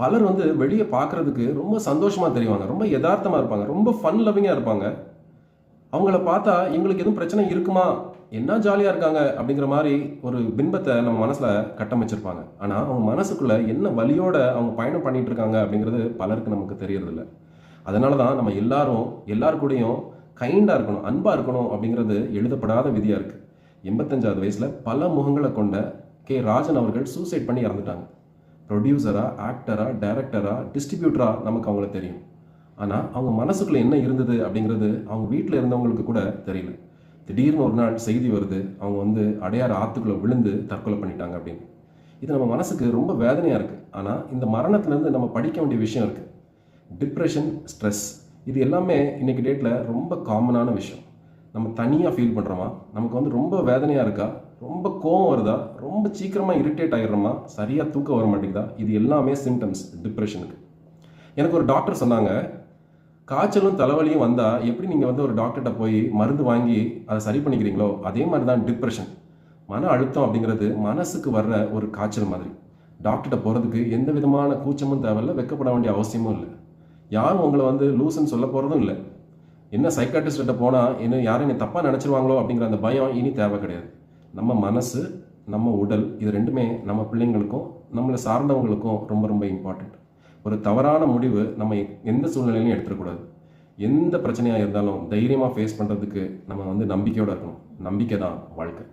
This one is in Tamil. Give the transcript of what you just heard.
பலர் வந்து வெளிய பார்க்கறதுக்கு ரொம்ப சந்தோஷமா தெரிவாங்க. ரொம்ப எதார்த்தமா இருப்பாங்க. ரொம்ப ஃபன் லவ்விங்கா இருப்பாங்க. அவங்கள பார்த்தா எங்களுக்கு எதுவும் பிரச்சனை இருக்குமா? என்ன ஜாலியா இருக்காங்க அப்படிங்கிற மாரி ஒரு பின்பத்த நம்ம மனசுல கட்டமைச்சிருப்பாங்க. ஆனா, அவங்க மனசுக்குள்ள என்ன வலியோட அவங்க பயணம் பண்ணிட்டு இருக்காங்க அப்படிங்கிறது பலருக்கு நமக்கு தெரியறதில்ல. அதனால தான் நம்ம எல்லாரும் எல்லார் கூடயும் கைண்டா இருக்கணும், அன்பா இருக்கணும் அப்படிங்கிறது எழுதப்படாத விதியா இருக்கு. 85வது வயசுல பல முகங்கள கொண்ட ராஜன் அவர்கள் சூசைட் பண்ணி இறந்துட்டாங்க. ப்ரொடியூசரா, ஆக்டரா, டைரக்டரா, டிஸ்ட்ரிபியூட்டரா நமக்கு அவங்கள தெரியும். ஆனா, அவங்க மனசுக்குள்ள என்ன இருந்தது அப்படிங்கிறது அவங்க வீட்ல இருந்தவங்களுக்கு கூட தெரியல. திடீர்னு ஒரு நாள் செய்தி வருது, அவங்க வந்து அடையாறு ஆத்துக்குள்ள விழுந்து தற்கொலை பண்ணிட்டாங்க அப்படின்னு. இது நம்ம மனசுக்கு ரொம்ப வேதனையா இருக்கு. ஆனா, இந்த மரணத்திலிருந்து நம்ம படிக்க வேண்டிய விஷயம் இருக்கு. டிப்ரெஷன், ஸ்ட்ரெஸ் இது எல்லாமே இன்னைக்கு டேட்ல ரொம்ப காமனான விஷயம். நம்ம தனியா ஃபீல் பண்றோமா? நமக்கு வந்து ரொம்ப வேதனையா இருக்கா? ரொம்ப கோவம் வருதா? ரொம்ப சீக்கிரமா இரிட்டேட் ஆயிடுறோமா? சரியா தூக்கம் வர மாட்டேங்குதா? இது எல்லாமே சிம்டம்ஸ் டிப்ரெஷனுக்கு. எனக்கு ஒரு டாக்டர் சொன்னாங்க, காய்ச்சலும் தலைவலியும் வந்தா எப்படி நீங்க வந்து ஒரு டாக்டர்ட்ட போய் மருந்து வாங்கி அதை சரி பண்ணிக்கிறீங்களோ, அதே மாதிரி தான் டிப்ரெஷன். மன அழுத்தம் அப்படிங்கிறது மனசுக்கு வர்ற ஒரு காய்ச்சல் மாதிரி. டாக்டர்ட்ட போறதுக்கு எந்த விதமான கூச்சமும் தேவையில்ல, வெட்கப்பட வேண்டிய அவசியமும் இல்ல. யாரும் உங்கள வந்து லூசுன்னு சொல்லப் போறதும் இல்ல. என்ன சைக்காட்ரிஸ்ட்ட போனா யாரும் என்னை தப்பா நினைச்சிருவாங்களோ அப்படிங்கிற அந்த பயம் இனி தேவை கிடையாது. நம்ம மனசு, நம்ம உடல் இது 2மே நம்ம பிள்ளைங்களுக்கும், நம்மள சார்ந்தவங்களுக்கும் ரொம்ப ரொம்ப இம்பார்ட்டன்ட். ஒரு தவறான முடிவு நம்ம எந்த சூழ்நிலையிலும் எடுத்துறக்கூடாது. எந்த பிரச்சனையா இருந்தாலும் தைரியமா ஃபேஸ் பண்றதுக்கு நம்ம வந்து நம்பிக்கையோட இருக்கணும். நம்பிக்கை தான் வாழ்க்கை.